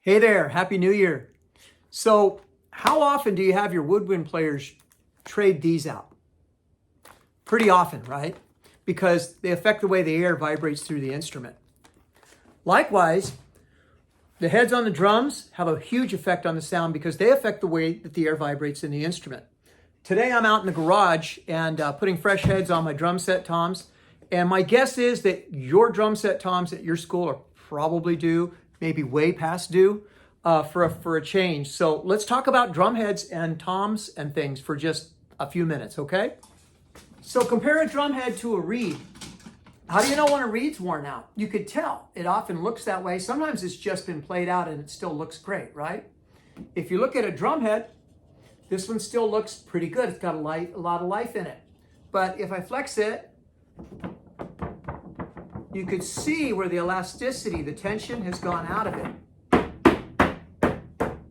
Hey there, Happy New Year. So, how often do you have your woodwind players trade these out? Pretty often, right? Because they affect the way the air vibrates through the instrument. Likewise, the heads on the drums have a huge effect on the sound because they affect the way that the air vibrates in the instrument. Today I'm out in the garage and putting fresh heads on my drum set toms. And my guess is that your drum set toms at your school are probably due, maybe way past due for a change. So let's talk about drum heads and toms and things for just a few minutes, okay? So compare a drum head to a reed. How do you know when a reed's worn out? You could tell. It often looks that way. Sometimes it's just been played out and it still looks great, right? If you look at a drum head, this one still looks pretty good. It's got a lot of life in it. But if I flex it, you could see where the elasticity, the tension has gone out of it.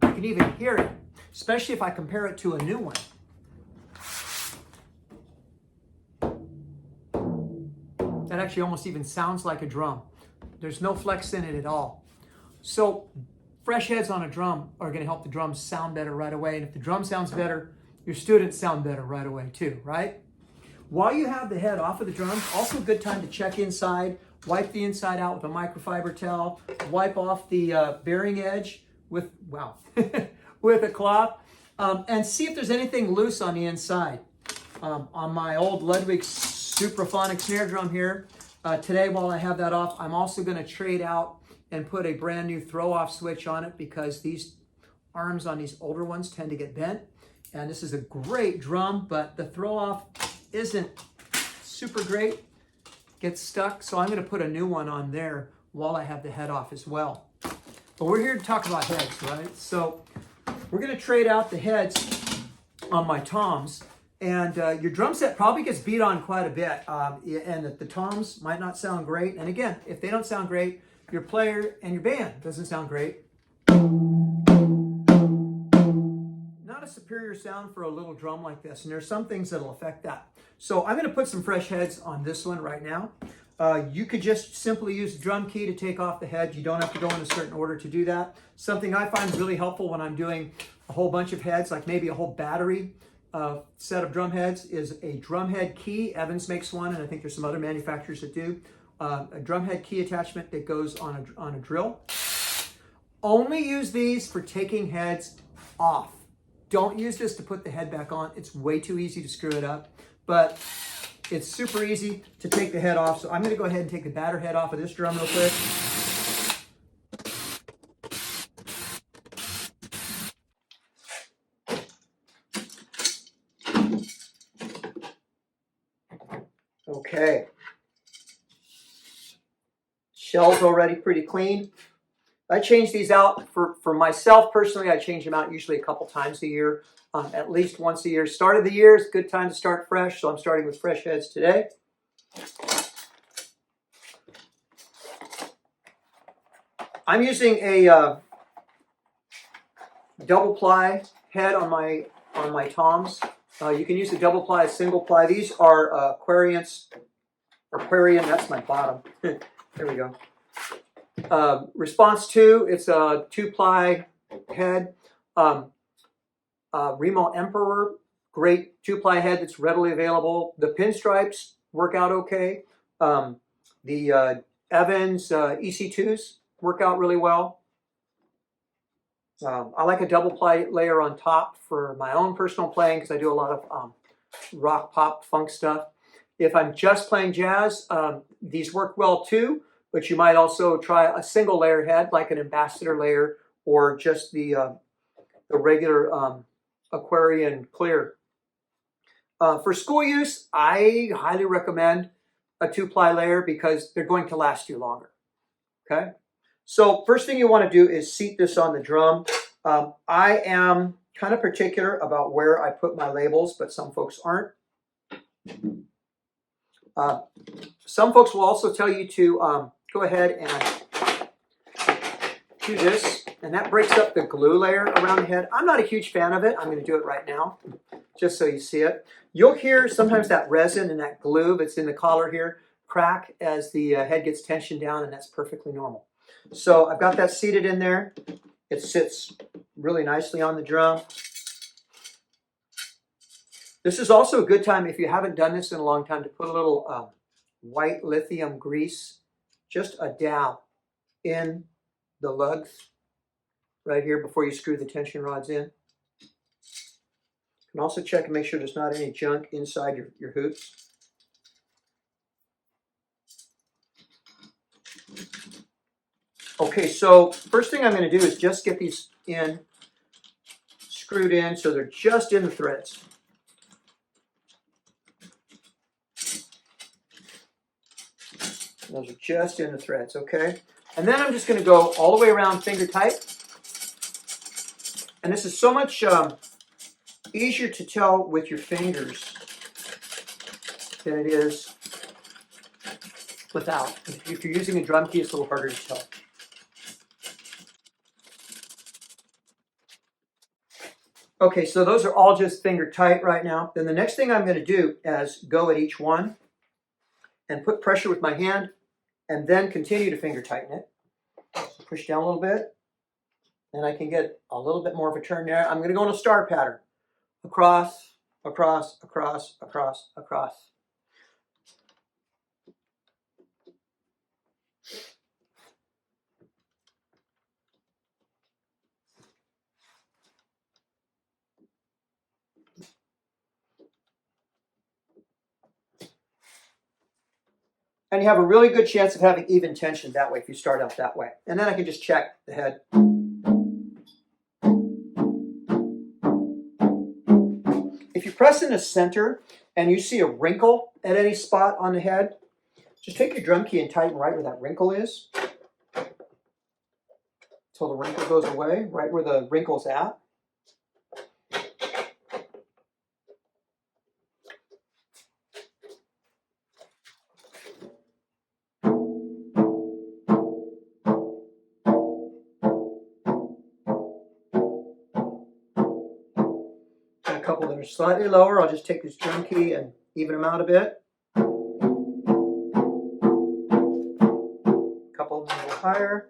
You can even hear it, especially if I compare it to a new one. That actually almost even sounds like a drum. There's no flex in it at all. So fresh heads on a drum are going to help the drums sound better right away. And if the drum sounds better, your students sound better right away too, right? While you have the head off of the drum, also a good time to check inside, wipe the inside out with a microfiber towel, wipe off the bearing edge with, wow, with a cloth, and see if there's anything loose on the inside. On my old Ludwig Supraphonic snare drum here, today while I have that off, I'm also going to trade out and put a brand new throw-off switch on it because these arms on these older ones tend to get bent. And this is a great drum, but the throw-off isn't super great, gets stuck. So I'm going to put a new one on there while I have the head off as well. But we're here to talk about heads, right? So we're going to trade out the heads on my toms. And your drum set probably gets beat on quite a bit. And the toms might not sound great. And again, if they don't sound great, your player and your band doesn't sound great. Not a superior sound for a little drum like this. And there's some things that'll affect that. So I'm going to put some fresh heads on this one right now. You could just simply use the drum key to take off the head. You don't have to go in a certain order to do that. Something I find really helpful when I'm doing a whole bunch of heads, like maybe a whole battery set of drum heads, is a drum head key. Evans makes one, and I think there's some other manufacturers that do. A drum head key attachment that goes on a drill. Only use these for taking heads off. Don't use this to put the head back on. It's way too easy to screw it up, but it's super easy to take the head off. So I'm going to go ahead and take the batter head off of this drum real quick. Okay. Shell's already pretty clean. I change these out for myself personally. I change them out usually a couple times a year, at least once a year. Start of the year is a good time to start fresh, so I'm starting with fresh heads today. I'm using a double ply head on my toms. You can use a double ply, a single ply. These are Aquarian, that's my bottom. There we go. Response 2, it's a 2-ply head. Remo Emperor, great 2-ply head that's readily available. The pinstripes work out okay. The Evans EC2s work out really well. I like a double ply layer on top for my own personal playing because I do a lot of rock, pop, funk stuff. If I'm just playing jazz, these work well too, but you might also try a single layer head like an ambassador layer or just the regular Aquarian clear. For school use, I highly recommend a 2-ply layer because they're going to last you longer. Okay? So first thing you want to do is seat this on the drum. I am kind of particular about where I put my labels, but some folks aren't. Some folks will also tell you to go ahead and do this, and that breaks up the glue layer around the head. I'm not a huge fan of it. I'm going to do it right now, just so you see it. You'll hear sometimes that resin and that glue that's in the collar here crack as the head gets tensioned down, and that's perfectly normal. So I've got that seated in there. It sits really nicely on the drum. This is also a good time, if you haven't done this in a long time, to put a little white lithium grease, just a dab in the lugs right here before you screw the tension rods in. You can also check and make sure there's not any junk inside your hoops. Okay, so first thing I'm going to do is just get these screwed in so they're just in the threads. Those are just in the threads, okay? And then I'm just going to go all the way around finger tight. And this is so much easier to tell with your fingers than it is without. If you're using a drum key, it's a little harder to tell. Okay, so those are all just finger tight right now. Then the next thing I'm going to do is go at each one and put pressure with my hand and then continue to finger tighten it. So push down a little bit, and I can get a little bit more of a turn there. I'm going to go in a star pattern. Across, across, across, across, across. And you have a really good chance of having even tension that way if you start out that way. And then I can just check the head. If you press in the center and you see a wrinkle at any spot on the head, just take your drum key and tighten right where that wrinkle is. Until the wrinkle goes away, right where the wrinkle's at. And a couple that are slightly lower, I'll just take this drum key and even them out a bit. A couple a little higher.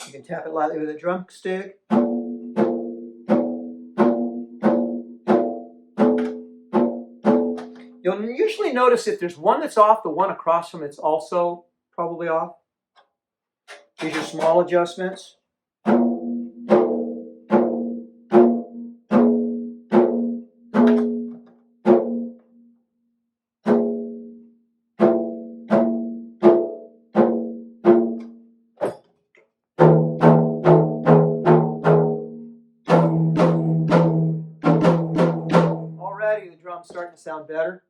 You can tap it lightly with a drumstick. You'll usually notice if there's one that's off, the one across from it's also probably off. These are small adjustments. Already the drum's starting to sound better.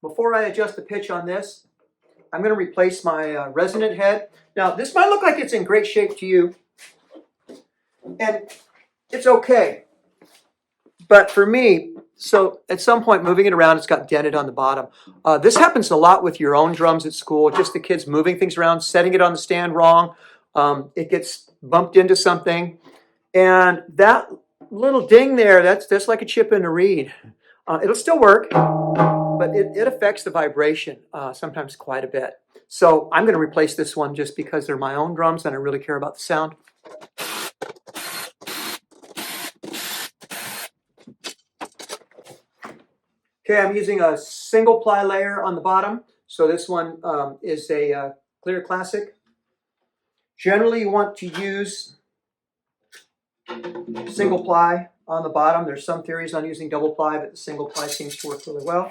Before I adjust the pitch on this, I'm going to replace my resonant head. Now, this might look like it's in great shape to you, and it's okay. But for me, so at some point moving it around, it's got dented on the bottom. This happens a lot with your own drums at school, just the kids moving things around, setting it on the stand wrong. It gets bumped into something, and that little ding there, that's like a chip in a reed. It'll still work, but it affects the vibration sometimes quite a bit. So I'm going to replace this one just because they're my own drums and I really care about the sound. Okay, I'm using a single ply layer on the bottom. So this one is a Clear Classic. Generally, you want to use single ply on the bottom. There's some theories on using double ply, but the single ply seems to work really well.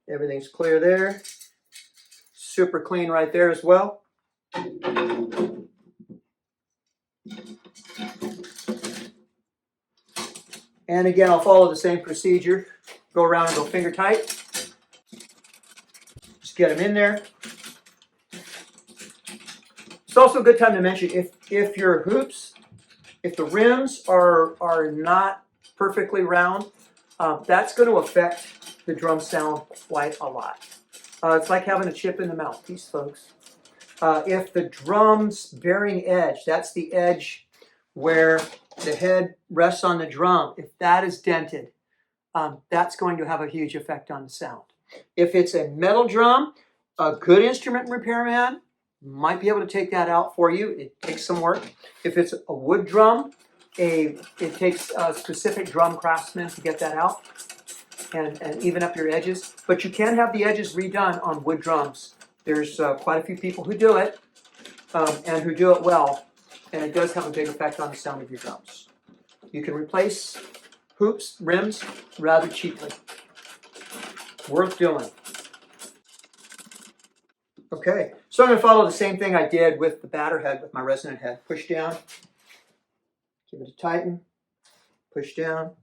Everything's clear there. Super clean right there as well. And again, I'll follow the same procedure. Go around and go finger tight. Just get them in there. It's also a good time to mention if your hoops, if the rims are not perfectly round, that's going to affect the drum sound quite a lot. It's like having a chip in the mouthpiece, folks. If the drum's bearing edge, that's the edge where the head rests on the drum, if that is dented, that's going to have a huge effect on the sound. If it's a metal drum, a good instrument repairman might be able to take that out for you. It takes some work. If it's a wood drum, it takes a specific drum craftsman to get that out and even up your edges. But you can have the edges redone on wood drums. There's quite a few people who do it and who do it well, and it does have a big effect on the sound of your drums. You can replace hoops, rims, rather cheaply. Worth doing. Okay, so I'm going to follow the same thing I did with the batter head with my resonant head. Push down, give it a tighten, push down,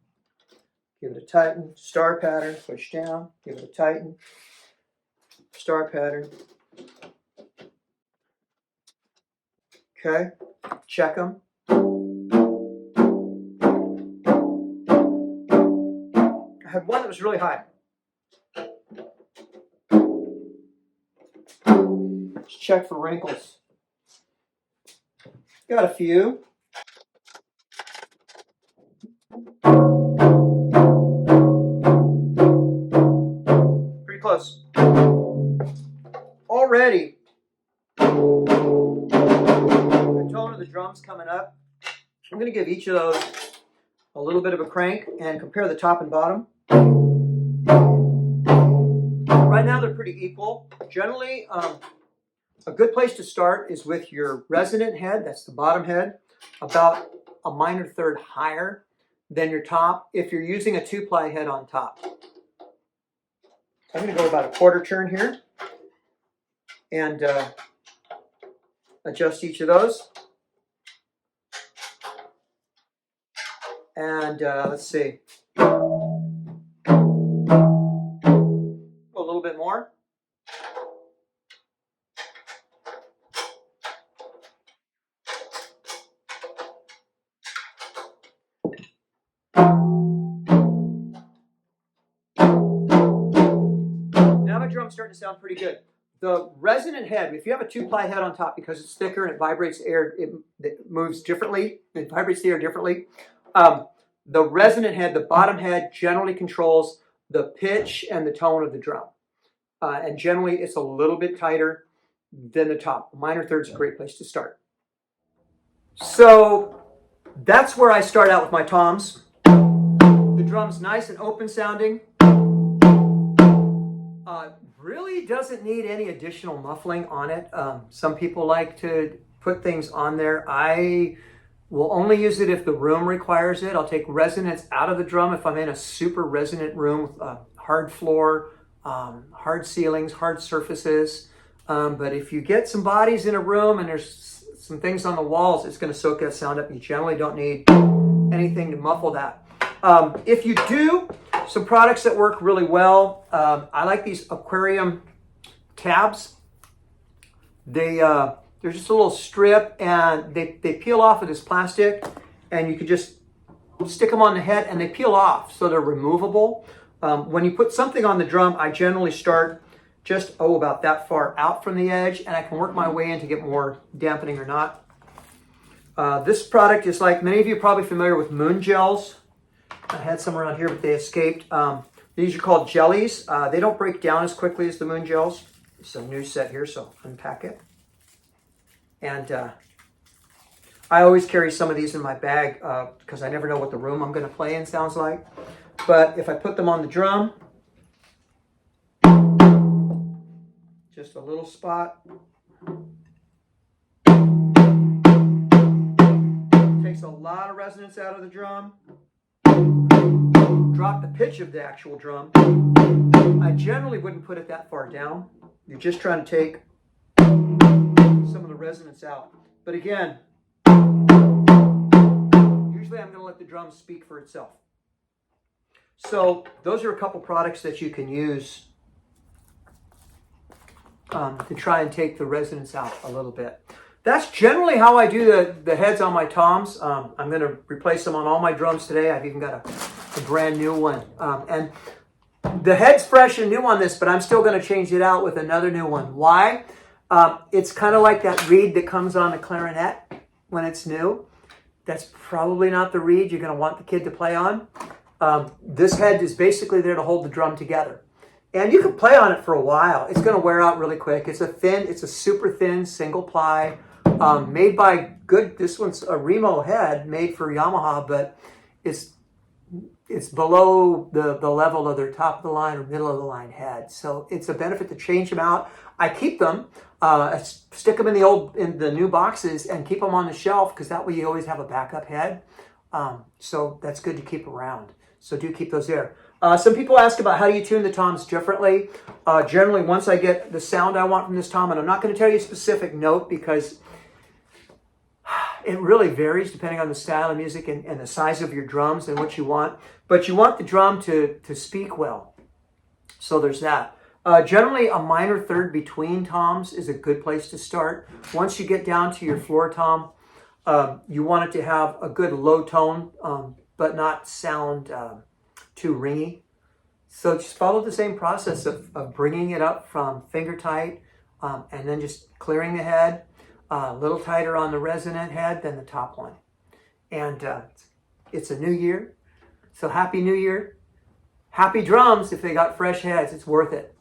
give it a tighten, star pattern, push down, give it a tighten, star pattern. Okay, check them. I had one that was really high. Let's check for wrinkles. Got a few. Pretty close. Already, the tone of the drums coming up. I'm going to give each of those a little bit of a crank and compare the top and bottom. Right now they're pretty equal. Generally, a good place to start is with your resonant head, that's the bottom head, about a minor third higher than your top if you're using a 2-ply head on top. I'm going to go about a quarter turn here and adjust each of those. And let's see. A little bit more. Now my drum's starting to sound pretty good. The resonant head, if you have a 2-ply head on top, because it's thicker and it vibrates air, it moves differently, it vibrates the air differently. The resonant head, the bottom head, generally controls the pitch and the tone of the drum. And generally it's a little bit tighter than the top. The minor third's a great place to start. So that's where I start out with my toms. The drum's nice and open sounding. Really doesn't need any additional muffling on it. Some people like to put things on there. I will only use it if the room requires it. I'll take resonance out of the drum if I'm in a super resonant room with hard floor, hard ceilings, hard surfaces. But if you get some bodies in a room and there's some things on the walls, it's going to soak that sound up. You generally don't need anything to muffle that. If you do, some products that work really well, I like these aquarium tabs. They're just a little strip and they peel off of this plastic and you can just stick them on the head and they peel off, so they're removable. When you put something on the drum, I generally start just about that far out from the edge and I can work my way in to get more dampening or not. This product is like, many of you are probably familiar with Moon Gels. I had some around here, but they escaped. These are called jellies. They don't break down as quickly as the Moon Gels. It's a new set here, so unpack it. And I always carry some of these in my bag because I never know what the room I'm going to play in sounds like. But if I put them on the drum, just a little spot. Takes a lot of resonance out of the drum. Drop the pitch of the actual drum. I generally wouldn't put it that far down. You're just trying to take some of the resonance out. But again, usually I'm going to let the drum speak for itself. So those are a couple products that you can use to try and take the resonance out a little bit. That's generally how I do the heads on my toms. I'm going to replace them on all my drums today. I've even got a brand new one. And the head's fresh and new on this, but I'm still going to change it out with another new one. Why? It's kind of like that reed that comes on the clarinet when it's new. that's probably not the reed you're going to want the kid to play on. This head is basically there to hold the drum together. And you can play on it for a while. It's going to wear out really quick. It's a super thin single ply, made by this one's a Remo head made for Yamaha, but it's below the level of their top of the line or middle of the line head. So it's a benefit to change them out. I keep them, I stick them in the new boxes and keep them on the shelf because that way you always have a backup head. So that's good to keep around. So do keep those there. Some people ask about how do you tune the toms differently. Generally, once I get the sound I want from this tom, and I'm not going to tell you a specific note because it really varies depending on the style of music and the size of your drums and what you want. But you want the drum to speak well. So there's that. Generally, a minor third between toms is a good place to start. Once you get down to your floor tom, you want it to have a good low tone, but not sound too ringy. So just follow the same process of bringing it up from finger tight and then just clearing the head, a little tighter on the resonant head than the top one. And it's a new year. So happy new year. Happy drums if they got fresh heads. It's worth it.